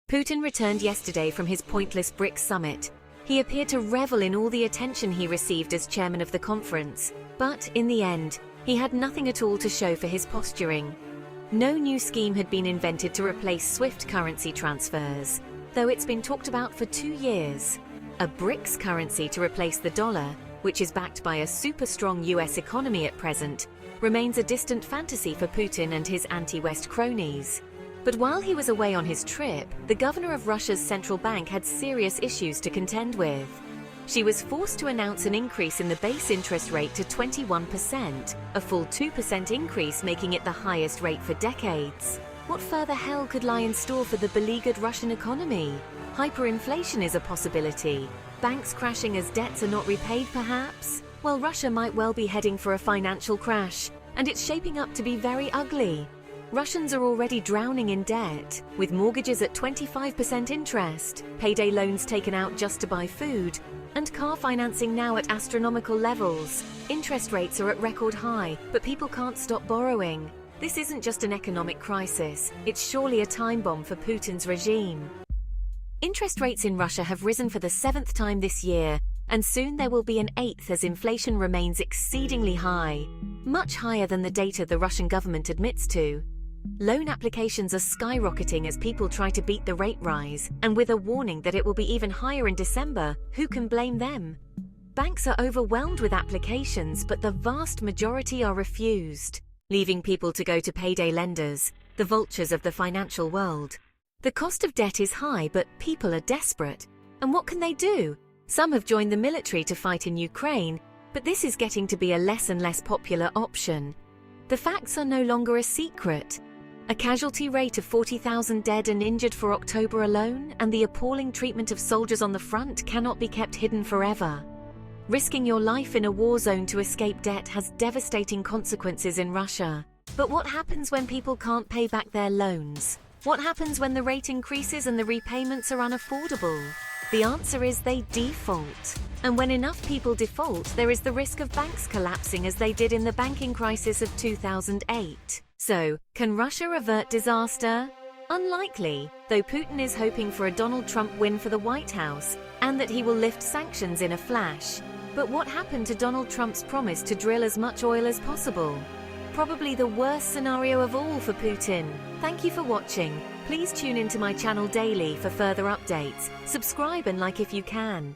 Putin returned yesterday from his pointless BRICS summit. He appeared to revel in all the attention he received as chairman of the conference, but in the end, he had nothing at all to show for his posturing. No new scheme had been invented to replace SWIFT currency transfers, though it's been talked about for 2 years. A BRICS currency to replace the dollar, which is backed by a super-strong US economy at present, remains a distant fantasy for Putin and his anti-West cronies. But while he was away on his trip, the governor of Russia's central bank had serious issues to contend with. She was forced to announce an increase in the base interest rate to 21%, a full 2% increase, making it the highest rate for decades. What further hell could lie in store for the beleaguered Russian economy? Hyperinflation is a possibility. Banks crashing as debts are not repaid, perhaps? Well, Russia might well be heading for a financial crash, and it's shaping up to be very ugly. Russians are already drowning in debt, with mortgages at 25% interest, payday loans taken out just to buy food, and car financing now at astronomical levels. Interest rates are at record high, but people can't stop borrowing. This isn't just an economic crisis, it's surely a time bomb for Putin's regime. Interest rates in Russia have risen for the 7th time this year, and soon there will be an 8th as inflation remains exceedingly high, much higher than the data the Russian government admits to. Loan applications are skyrocketing as people try to beat the rate rise, and with a warning that it will be even higher in December, who can blame them? Banks are overwhelmed with applications, but the vast majority are refused, leaving people to go to payday lenders, the vultures of the financial world. The cost of debt is high, but people are desperate. And what can they do? Some have joined the military to fight in Ukraine, but this is getting to be a less and less popular option. The facts are no longer a secret. A casualty rate of 40,000 dead and injured for October alone, and the appalling treatment of soldiers on the front cannot be kept hidden forever. Risking your life in a war zone to escape debt has devastating consequences in Russia. But what happens when people can't pay back their loans? What happens when the rate increases and the repayments are unaffordable? The answer is they default. And when enough people default, there is the risk of banks collapsing as they did in the banking crisis of 2008. So, can Russia avert disaster? Unlikely, though Putin is hoping for a Donald Trump win for the White House and that he will lift sanctions in a flash. But what happened to Donald Trump's promise to drill as much oil as possible? Probably the worst scenario of all for Putin. Thank you for watching. Please tune into my channel daily for further updates. Subscribe and like if you can.